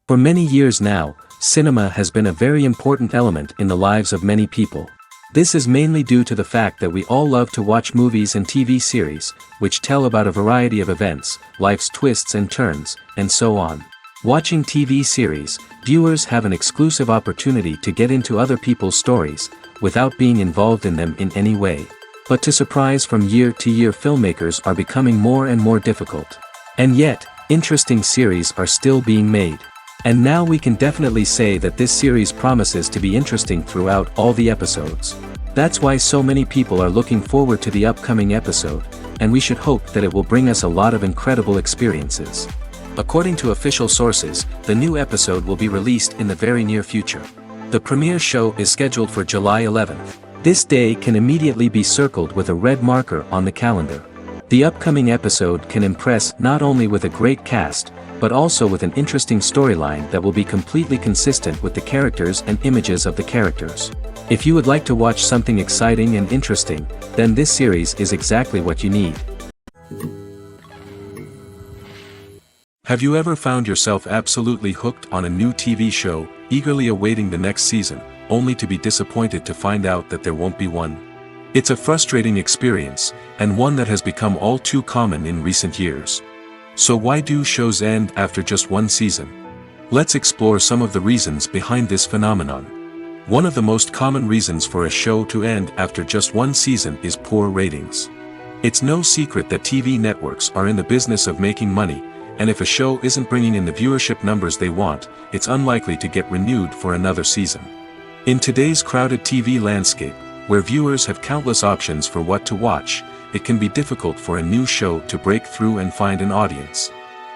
For many years now, cinema has been a very important element in the lives of many people. This is mainly due to the fact that we all love to watch movies and TV series, which tell about a variety of events, life's twists and turns, and so on. Watching TV series, viewers have an exclusive opportunity to get into other people's stories, without being involved in them in any way. But to surprise from year to year, filmmakers are becoming more and more difficult. And yet, interesting series are still being made. And now we can definitely say that this series promises to be interesting throughout all the episodes. That's why so many people are looking forward to the upcoming episode, and we should hope that it will bring us a lot of incredible experiences. According to official sources, the new episode will be released in the very near future. The premiere show is scheduled for July 11th. This day can immediately be circled with a red marker on the calendar. The upcoming episode can impress not only with a great cast, but also with an interesting storyline that will be completely consistent with the characters and images of the characters. If you would like to watch something exciting and interesting, then this series is exactly what you need. Have you ever found yourself absolutely hooked on a new TV show, eagerly awaiting the next season, only to be disappointed to find out that there won't be one? It's a frustrating experience, and one that has become all too common in recent years. So why do shows end after just one season? Let's explore some of the reasons behind this phenomenon. One of the most common reasons for a show to end after just one season is poor ratings. It's no secret that TV networks are in the business of making money, and if a show isn't bringing in the viewership numbers they want, it's unlikely to get renewed for another season. In today's crowded TV landscape, where viewers have countless options for what to watch, it can be difficult for a new show to break through and find an audience.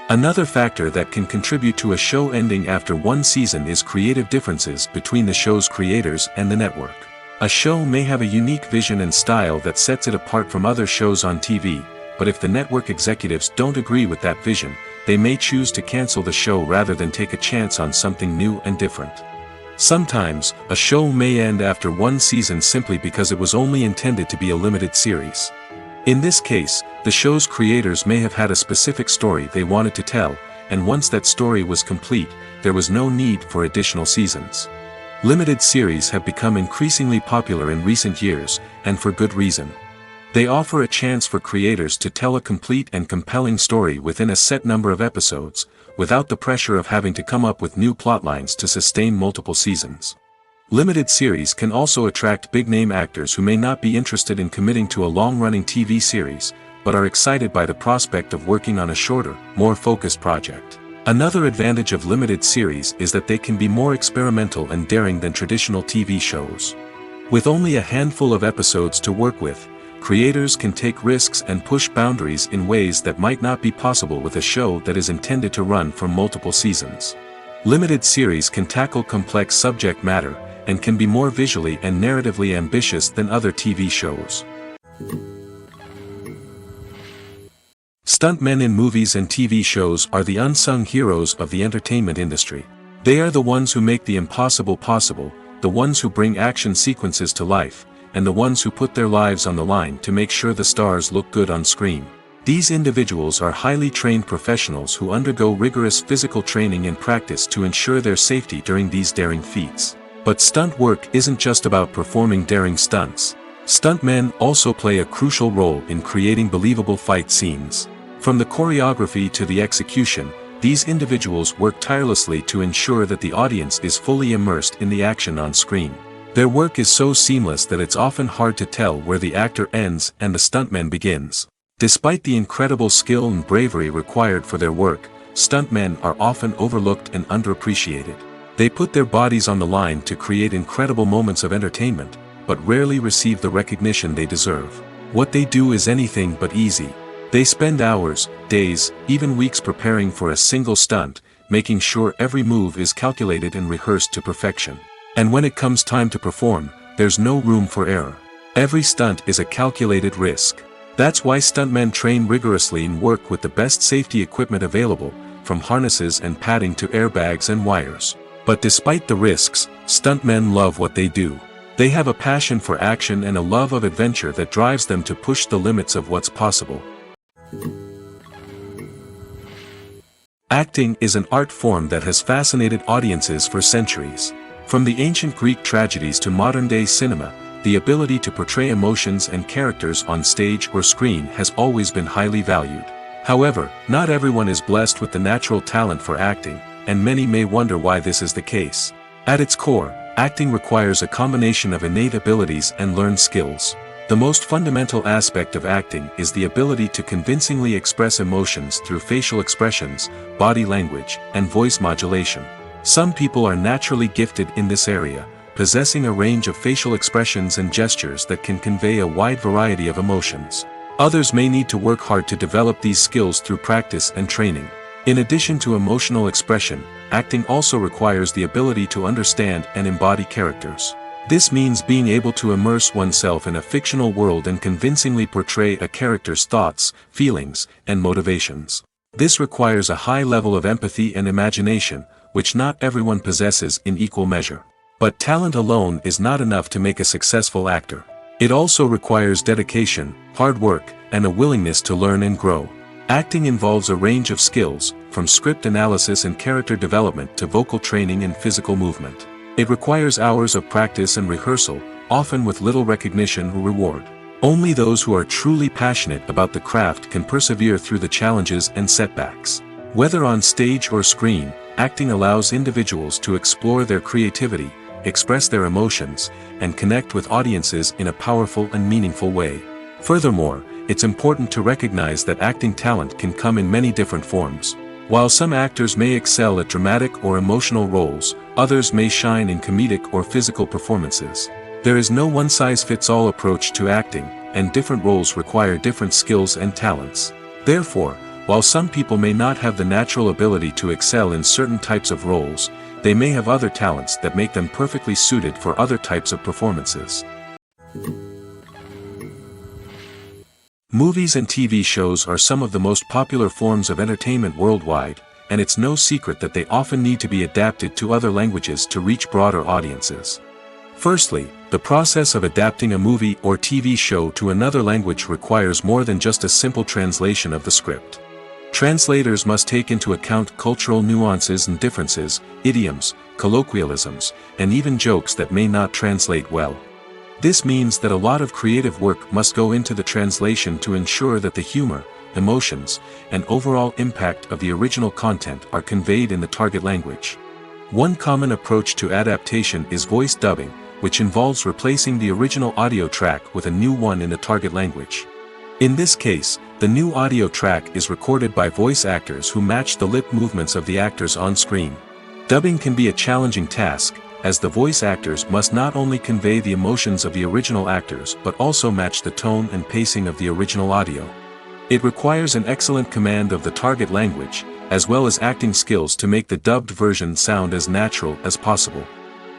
Another factor that can contribute to a show ending after one season is creative differences between the show's creators and the network. A show may have a unique vision and style that sets it apart from other shows on TV, but if the network executives don't agree with that vision, they may choose to cancel the show rather than take a chance on something new and different. Sometimes, a show may end after one season simply because it was only intended to be a limited series. In this case, the show's creators may have had a specific story they wanted to tell, and once that story was complete, there was no need for additional seasons. Limited series have become increasingly popular in recent years, and for good reason. They offer a chance for creators to tell a complete and compelling story within a set number of episodes, without the pressure of having to come up with new plotlines to sustain multiple seasons. Limited series can also attract big-name actors who may not be interested in committing to a long-running TV series, but are excited by the prospect of working on a shorter, more focused project. Another advantage of limited series is that they can be more experimental and daring than traditional TV shows. With only a handful of episodes to work with, creators can take risks and push boundaries in ways that might not be possible with a show that is intended to run for multiple seasons. Limited series can tackle complex subject matter, and can be more visually and narratively ambitious than other TV shows. Stuntmen in movies and TV shows are the unsung heroes of the entertainment industry. They are the ones who make the impossible possible, the ones who bring action sequences to life, and the ones who put their lives on the line to make sure the stars look good on screen. These individuals are highly trained professionals who undergo rigorous physical training and practice to ensure their safety during these daring feats. But stunt work isn't just about performing daring stunts. Stuntmen also play a crucial role in creating believable fight scenes. From the choreography to the execution, These individuals work tirelessly to ensure that the audience is fully immersed in the action on screen. Their work is so seamless that it's often hard to tell where the actor ends and the stuntman begins. Despite the incredible skill and bravery required for their work, stuntmen are often overlooked and underappreciated. They put their bodies on the line to create incredible moments of entertainment, but rarely receive the recognition they deserve. What they do is anything but easy. They spend hours, days, even weeks preparing for a single stunt, making sure every move is calculated and rehearsed to perfection. And when it comes time to perform, there's no room for error. Every stunt is a calculated risk. That's why stuntmen train rigorously and work with the best safety equipment available, from harnesses and padding to airbags and wires. But despite the risks, stuntmen love what they do. They have a passion for action and a love of adventure that drives them to push the limits of what's possible. Acting is an art form that has fascinated audiences for centuries. From the ancient Greek tragedies to modern-day cinema, the ability to portray emotions and characters on stage or screen has always been highly valued. However, not everyone is blessed with the natural talent for acting, and many may wonder why this is the case. At its core, acting requires a combination of innate abilities and learned skills. The most fundamental aspect of acting is the ability to convincingly express emotions through facial expressions, body language, and voice modulation. Some people are naturally gifted in this area, possessing a range of facial expressions and gestures that can convey a wide variety of emotions. Others may need to work hard to develop these skills through practice and training. In addition to emotional expression, acting also requires the ability to understand and embody characters. This means being able to immerse oneself in a fictional world and convincingly portray a character's thoughts, feelings, and motivations. This requires a high level of empathy and imagination, which not everyone possesses in equal measure. But talent alone is not enough to make a successful actor. It also requires dedication, hard work, and a willingness to learn and grow. Acting involves a range of skills, from script analysis and character development to vocal training and physical movement. It requires hours of practice and rehearsal, often with little recognition or reward. Only those who are truly passionate about the craft can persevere through the challenges and setbacks. Whether on stage or screen, acting allows individuals to explore their creativity, express their emotions, and connect with audiences in a powerful and meaningful way. Furthermore, it's important to recognize that acting talent can come in many different forms. While some actors may excel at dramatic or emotional roles, others may shine in comedic or physical performances. There is no one-size-fits-all approach to acting, and different roles require different skills and talents. Therefore, while some people may not have the natural ability to excel in certain types of roles, they may have other talents that make them perfectly suited for other types of performances. Movies and TV shows are some of the most popular forms of entertainment worldwide, and it's no secret that they often need to be adapted to other languages to reach broader audiences. Firstly, the process of adapting a movie or TV show to another language requires more than just a simple translation of the script. Translators must take into account cultural nuances and differences, idioms, colloquialisms, and even jokes that may not translate well. This means that a lot of creative work must go into the translation to ensure that the humor, emotions, and overall impact of the original content are conveyed in the target language. One common approach to adaptation is voice dubbing, which involves replacing the original audio track with a new one in the target language. In this case, the new audio track is recorded by voice actors who match the lip movements of the actors on screen. Dubbing can be a challenging task, as the voice actors must not only convey the emotions of the original actors but also match the tone and pacing of the original audio. It requires an excellent command of the target language, as well as acting skills to make the dubbed version sound as natural as possible.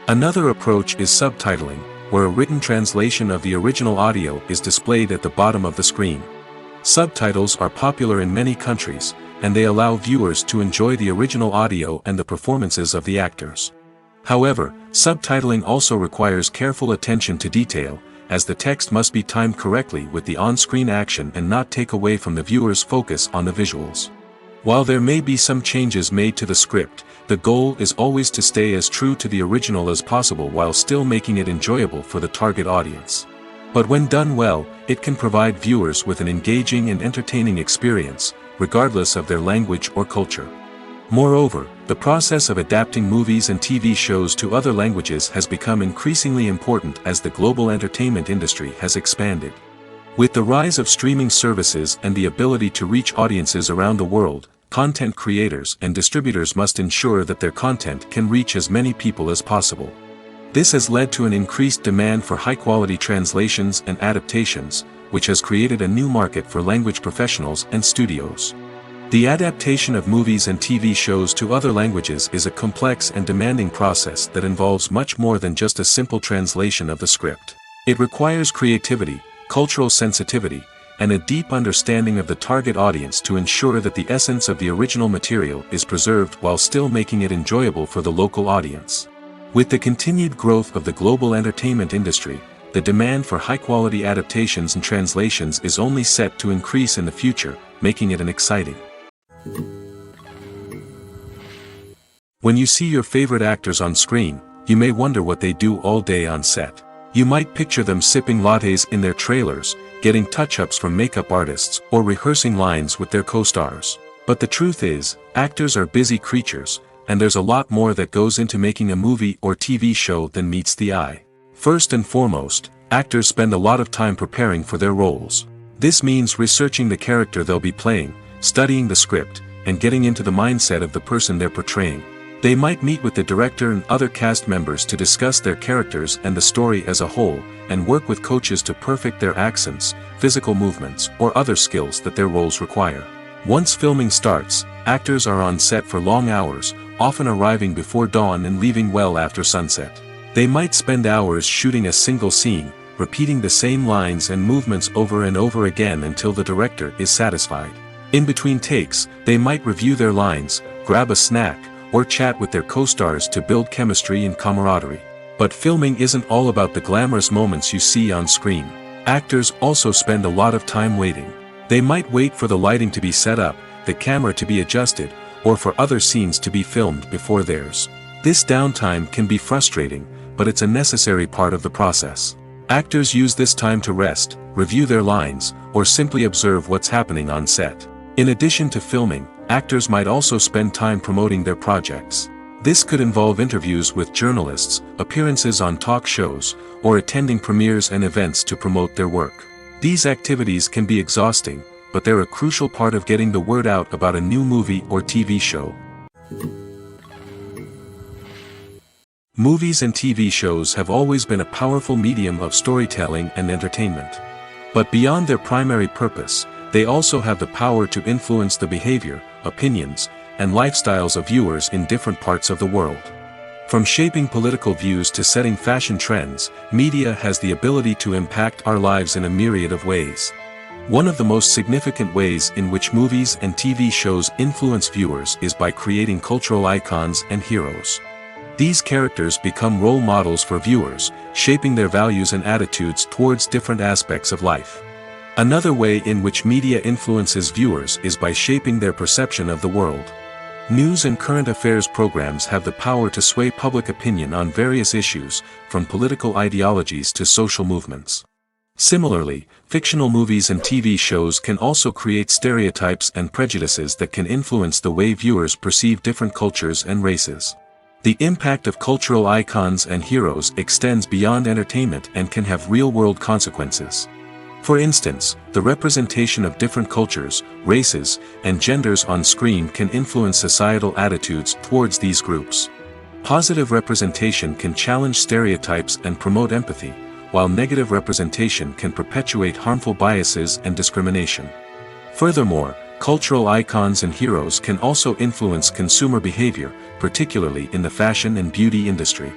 Another approach is subtitling, where a written translation of the original audio is displayed at the bottom of the screen. Subtitles are popular in many countries, and they allow viewers to enjoy the original audio and the performances of the actors. However, subtitling also requires careful attention to detail, as the text must be timed correctly with the on-screen action and not take away from the viewer's focus on the visuals. While there may be some changes made to the script, the goal is always to stay as true to the original as possible while still making it enjoyable for the target audience. But when done well, it can provide viewers with an engaging and entertaining experience, regardless of their language or culture. Moreover, the process of adapting movies and TV shows to other languages has become increasingly important as the global entertainment industry has expanded. With the rise of streaming services and the ability to reach audiences around the world, content creators and distributors must ensure that their content can reach as many people as possible. This has led to an increased demand for high-quality translations and adaptations, which has created a new market for language professionals and studios. The adaptation of movies and TV shows to other languages is a complex and demanding process that involves much more than just a simple translation of the script. It requires creativity, cultural sensitivity, and a deep understanding of the target audience to ensure that the essence of the original material is preserved while still making it enjoyable for the local audience. With the continued growth of the global entertainment industry, the demand for high-quality adaptations and translations is only set to increase in the future, making it an exciting. When you see your favorite actors on screen, you may wonder what they do all day on set. You might picture them sipping lattes in their trailers, getting touch-ups from makeup artists, or rehearsing lines with their co-stars. But the truth is, actors are busy creatures, and there's a lot more that goes into making a movie or TV show than meets the eye. First and foremost, actors spend a lot of time preparing for their roles. This means researching the character they'll be playing, studying the script, and getting into the mindset of the person they're portraying. They might meet with the director and other cast members to discuss their characters and the story as a whole, and work with coaches to perfect their accents, physical movements, or other skills that their roles require. Once filming starts, actors are on set for long hours, often arriving before dawn and leaving well after sunset. They might spend hours shooting a single scene, repeating the same lines and movements over and over again until the director is satisfied. In between takes, they might review their lines, grab a snack, or chat with their co-stars to build chemistry and camaraderie. But filming isn't all about the glamorous moments you see on screen. Actors also spend a lot of time waiting. They might wait for the lighting to be set up, the camera to be adjusted, or for other scenes to be filmed before theirs. This downtime can be frustrating, but it's a necessary part of the process. Actors use this time to rest, review their lines, or simply observe what's happening on set. In addition to filming, actors might also spend time promoting their projects. This could involve interviews with journalists, appearances on talk shows, or attending premieres and events to promote their work. These activities can be exhausting, but they're a crucial part of getting the word out about a new movie or TV show. Movies and TV shows have always been a powerful medium of storytelling and entertainment. But beyond their primary purpose, they also have the power to influence the behavior, opinions, and lifestyles of viewers in different parts of the world. From shaping political views to setting fashion trends, media has the ability to impact our lives in a myriad of ways. One of the most significant ways in which movies and TV shows influence viewers is by creating cultural icons and heroes. These characters become role models for viewers, shaping their values and attitudes towards different aspects of life. Another way in which media influences viewers is by shaping their perception of the world. News and current affairs programs have the power to sway public opinion on various issues, from political ideologies to social movements. Similarly, fictional movies and TV shows can also create stereotypes and prejudices that can influence the way viewers perceive different cultures and races. The impact of cultural icons and heroes extends beyond entertainment and can have real-world consequences. For instance, the representation of different cultures, races, and genders on screen can influence societal attitudes towards these groups. Positive representation can challenge stereotypes and promote empathy, while negative representation can perpetuate harmful biases and discrimination. Furthermore, cultural icons and heroes can also influence consumer behavior, particularly in the fashion and beauty industry.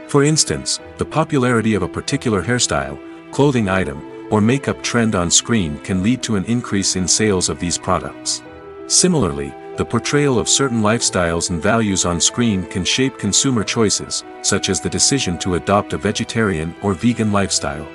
For instance, the popularity of a particular hairstyle, clothing item, or makeup trend on screen can lead to an increase in sales of these products. Similarly, the portrayal of certain lifestyles and values on screen can shape consumer choices, such as the decision to adopt a vegetarian or vegan lifestyle.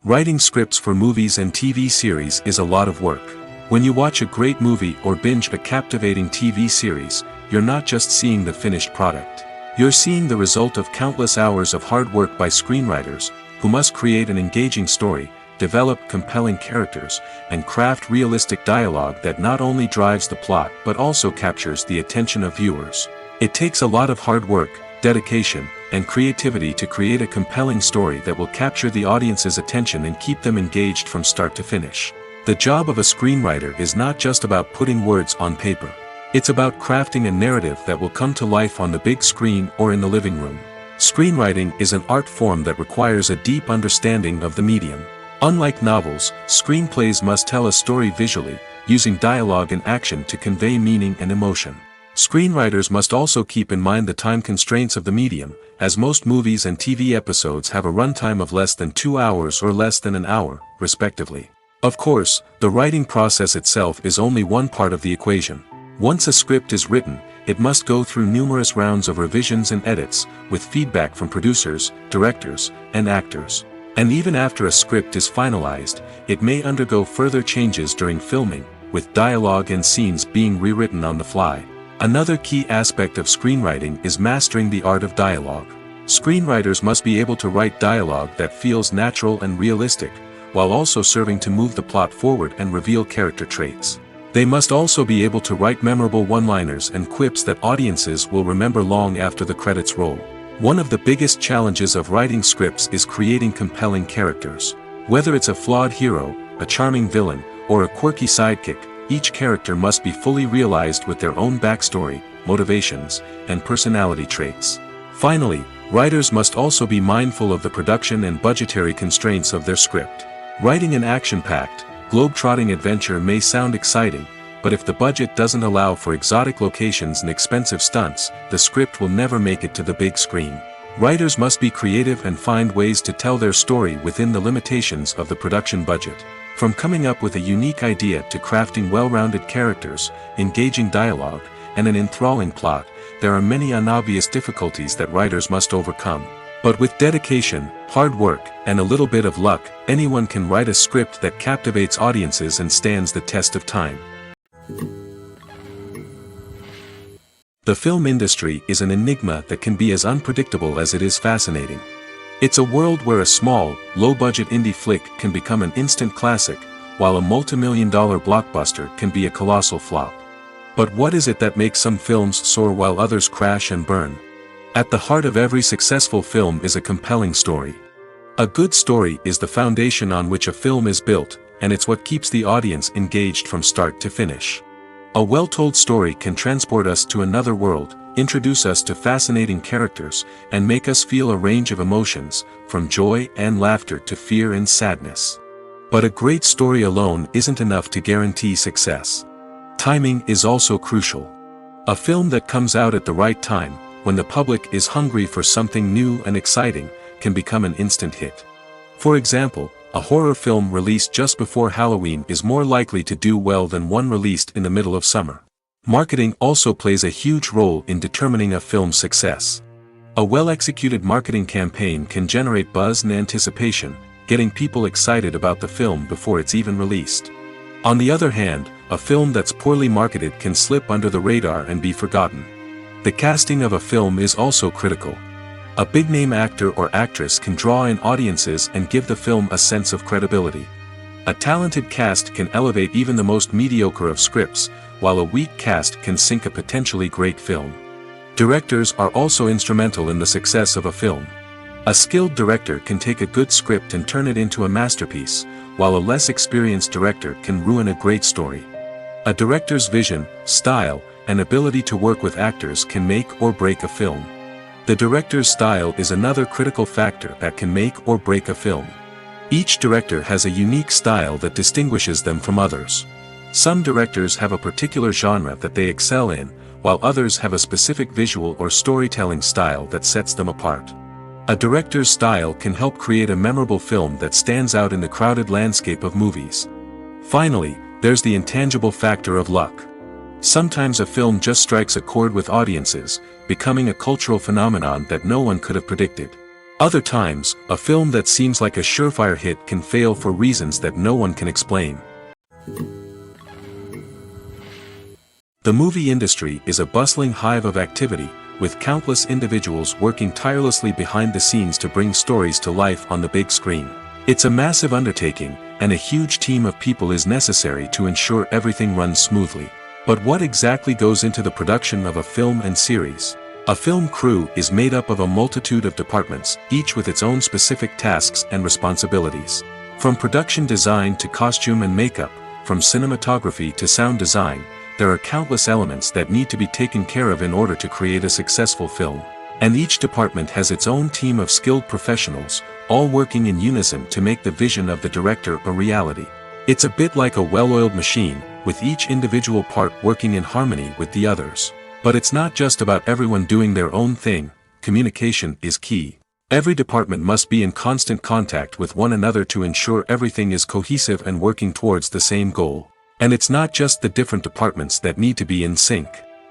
Writing scripts for movies and TV series is a lot of work. When you watch a great movie or binge a captivating TV series, you're not just seeing the finished product. You're seeing the result of countless hours of hard work by screenwriters, who must create an engaging story, develop compelling characters, and craft realistic dialogue that not only drives the plot but also captures the attention of viewers. It takes a lot of hard work, dedication, and creativity to create a compelling story that will capture the audience's attention and keep them engaged from start to finish. The job of a screenwriter is not just about putting words on paper. It's about crafting a narrative that will come to life on the big screen or in the living room. Screenwriting is an art form that requires a deep understanding of the medium. Unlike novels, screenplays must tell a story visually, using dialogue and action to convey meaning and emotion. Screenwriters must also keep in mind the time constraints of the medium, as most movies and TV episodes have a runtime of less than 2 hours or less than an hour, respectively. Of course, the writing process itself is only one part of the equation. Once a script is written, it must go through numerous rounds of revisions and edits, with feedback from producers, directors, and actors. And even after a script is finalized, it may undergo further changes during filming, with dialogue and scenes being rewritten on the fly. Another key aspect of screenwriting is mastering the art of dialogue. Screenwriters must be able to write dialogue that feels natural and realistic, while also serving to move the plot forward and reveal character traits. They must also be able to write memorable one-liners and quips that audiences will remember long after the credits roll. One of the biggest challenges of writing scripts is creating compelling characters. Whether it's a flawed hero, a charming villain, or a quirky sidekick, each character must be fully realized with their own backstory, motivations, and personality traits. Finally, writers must also be mindful of the production and budgetary constraints of their script. Writing an action-packed, globe-trotting adventure may sound exciting, but if the budget doesn't allow for exotic locations and expensive stunts, the script will never make it to the big screen. Writers must be creative and find ways to tell their story within the limitations of the production budget. From coming up with a unique idea to crafting well-rounded characters, engaging dialogue, and an enthralling plot, there are many unobvious difficulties that writers must overcome. But with dedication, hard work, and a little bit of luck, anyone can write a script that captivates audiences and stands the test of time. The film industry is an enigma that can be as unpredictable as it is fascinating. It's a world where a small, low-budget indie flick can become an instant classic, while a multi-million-dollar blockbuster can be a colossal flop. But what is it that makes some films soar while others crash and burn? At the heart of every successful film is a compelling story. A good story is the foundation on which a film is built, and it's what keeps the audience engaged from start to finish. A well-told story can transport us to another world, introduce us to fascinating characters, and make us feel a range of emotions, from joy and laughter to fear and sadness. But a great story alone isn't enough to guarantee success. Timing is also crucial. A film that comes out at the right time, when the public is hungry for something new and exciting, can become an instant hit. For example, a horror film released just before Halloween is more likely to do well than one released in the middle of summer. Marketing also plays a huge role in determining a film's success. A well-executed marketing campaign can generate buzz and anticipation, getting people excited about the film before it's even released. On the other hand, a film that's poorly marketed can slip under the radar and be forgotten. The casting of a film is also critical. A big-name actor or actress can draw in audiences and give the film a sense of credibility. A talented cast can elevate even the most mediocre of scripts, while a weak cast can sink a potentially great film. Directors are also instrumental in the success of a film. A skilled director can take a good script and turn it into a masterpiece, while a less experienced director can ruin a great story. A director's vision, style, and ability to work with actors can make or break a film. The director's style is another critical factor that can make or break a film. Each director has a unique style that distinguishes them from others. Some directors have a particular genre that they excel in, while others have a specific visual or storytelling style that sets them apart. A director's style can help create a memorable film that stands out in the crowded landscape of movies. Finally, there's the intangible factor of luck. Sometimes a film just strikes a chord with audiences, becoming a cultural phenomenon that no one could have predicted. Other times, a film that seems like a surefire hit can fail for reasons that no one can explain. The movie industry is a bustling hive of activity, with countless individuals working tirelessly behind the scenes to bring stories to life on the big screen. It's a massive undertaking, and a huge team of people is necessary to ensure everything runs smoothly. But what exactly goes into the production of a film and series? A film crew is made up of a multitude of departments, each with its own specific tasks and responsibilities. From production design to costume and makeup, from cinematography to sound design, there are countless elements that need to be taken care of in order to create a successful film. And each department has its own team of skilled professionals, all working in unison to make the vision of the director a reality. It's a bit like a well-oiled machine, with each individual part working in harmony with the others. But it's not just about everyone doing their own thing. Communication is key. Every department must be in constant contact with one another to ensure everything is cohesive and working towards the same goal. And it's not just the different departments that need to be in sync.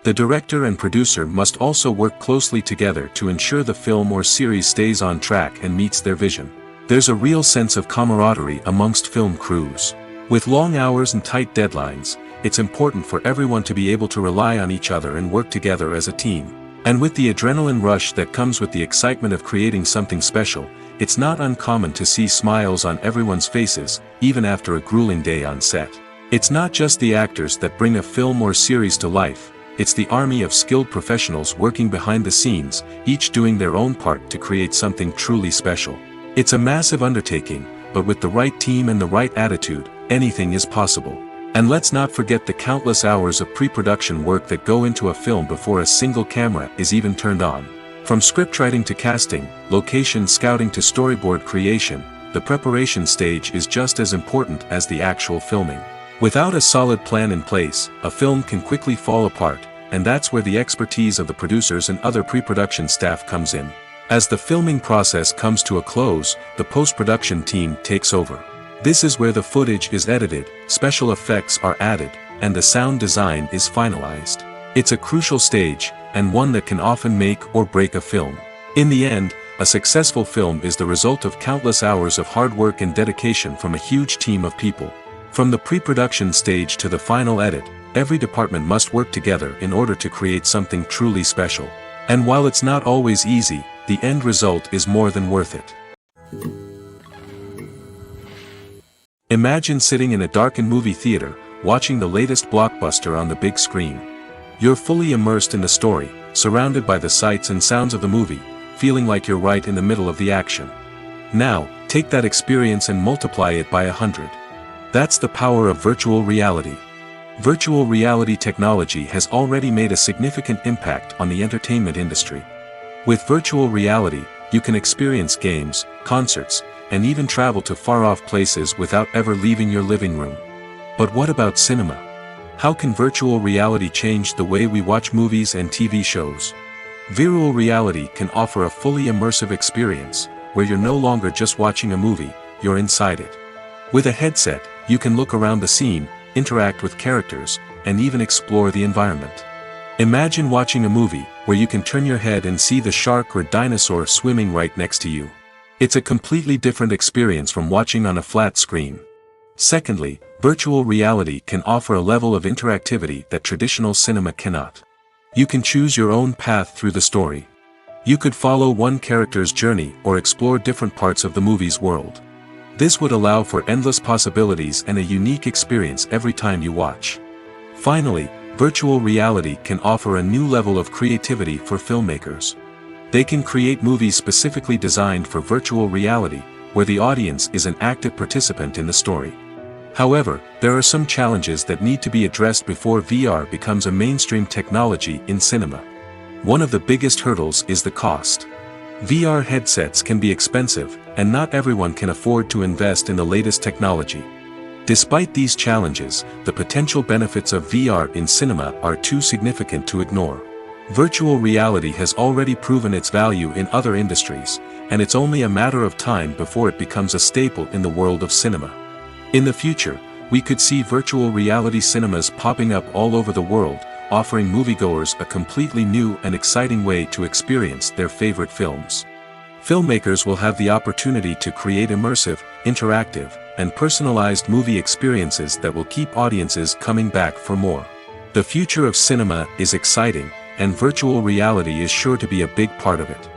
The director and producer must also work closely together to ensure the film or series stays on track and meets their vision. There's a real sense of camaraderie amongst film crews. With long hours and tight deadlines, it's important for everyone to be able to rely on each other and work together as a team. And with the adrenaline rush that comes with the excitement of creating something special, it's not uncommon to see smiles on everyone's faces, even after a grueling day on set. It's not just the actors that bring a film or series to life, it's the army of skilled professionals working behind the scenes, each doing their own part to create something truly special. It's a massive undertaking, but with the right team and the right attitude, anything is possible. And let's not forget the countless hours of pre-production work that go into a film before a single camera is even turned on. From scriptwriting to casting, location scouting to storyboard creation, the preparation stage is just as important as the actual filming. Without a solid plan in place, a film can quickly fall apart, and that's where the expertise of the producers and other pre-production staff comes in. As the filming process comes to a close, the post-production team takes over. This is where the footage is edited, special effects are added, and the sound design is finalized. It's a crucial stage, and one that can often make or break a film. In the end, a successful film is the result of countless hours of hard work and dedication from a huge team of people. From the pre-production stage to the final edit, every department must work together in order to create something truly special. And while it's not always easy, the end result is more than worth it. Imagine sitting in a darkened movie theater, watching the latest blockbuster on the big screen. You're fully immersed in the story, surrounded by the sights and sounds of the movie, feeling like you're right in the middle of the action. Now, take that experience and multiply it by 100. That's the power of virtual reality. Virtual reality technology has already made a significant impact on the entertainment industry. With virtual reality, you can experience games, concerts, and even travel to far-off places without ever leaving your living room. But what about cinema? How can virtual reality change the way we watch movies and TV shows? Virtual reality can offer a fully immersive experience, where you're no longer just watching a movie, you're inside it. With a headset, you can look around the scene, interact with characters, and even explore the environment. Imagine watching a movie where you can turn your head and see the shark or dinosaur swimming right next to you. It's a completely different experience from watching on a flat screen. Secondly, virtual reality can offer a level of interactivity that traditional cinema cannot. You can choose your own path through the story. You could follow one character's journey or explore different parts of the movie's world. This would allow for endless possibilities and a unique experience every time you watch. Finally, virtual reality can offer a new level of creativity for filmmakers. They can create movies specifically designed for virtual reality, where the audience is an active participant in the story. However, there are some challenges that need to be addressed before VR becomes a mainstream technology in cinema. One of the biggest hurdles is the cost. VR headsets can be expensive, and not everyone can afford to invest in the latest technology. Despite these challenges, the potential benefits of VR in cinema are too significant to ignore. Virtual reality has already proven its value in other industries, and it's only a matter of time before it becomes a staple in the world of cinema. In the future, we could see virtual reality cinemas popping up all over the world, offering moviegoers a completely new and exciting way to experience their favorite films. Filmmakers will have the opportunity to create immersive, interactive, and personalized movie experiences that will keep audiences coming back for more. The future of cinema is exciting, and virtual reality is sure to be a big part of it.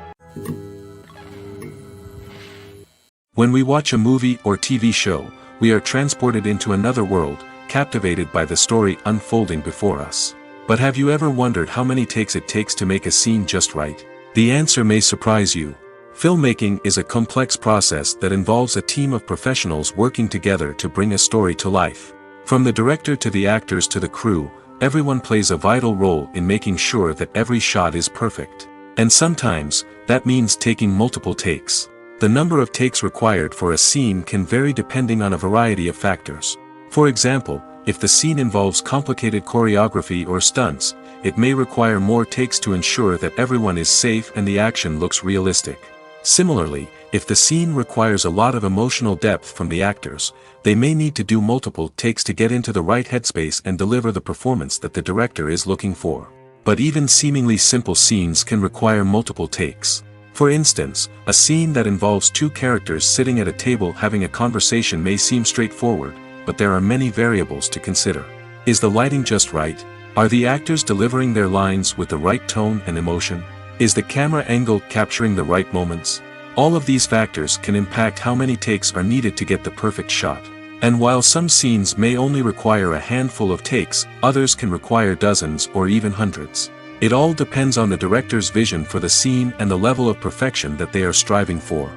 When we watch a movie or TV show, we are transported into another world, captivated by the story unfolding before us. But have you ever wondered how many takes it takes to make a scene just right? The answer may surprise you. Filmmaking is a complex process that involves a team of professionals working together to bring a story to life. From the director to the actors to the crew, everyone plays a vital role in making sure that every shot is perfect. And sometimes, that means taking multiple takes. The number of takes required for a scene can vary depending on a variety of factors. For example, if the scene involves complicated choreography or stunts, it may require more takes to ensure that everyone is safe and the action looks realistic. Similarly, if the scene requires a lot of emotional depth from the actors, they may need to do multiple takes to get into the right headspace and deliver the performance that the director is looking for. But even seemingly simple scenes can require multiple takes. For instance, a scene that involves two characters sitting at a table having a conversation may seem straightforward, but there are many variables to consider. Is the lighting just right? Are the actors delivering their lines with the right tone and emotion? Is the camera angle capturing the right moments? All of these factors can impact how many takes are needed to get the perfect shot. And while some scenes may only require a handful of takes, others can require dozens or even hundreds. It all depends on the director's vision for the scene and the level of perfection that they are striving for.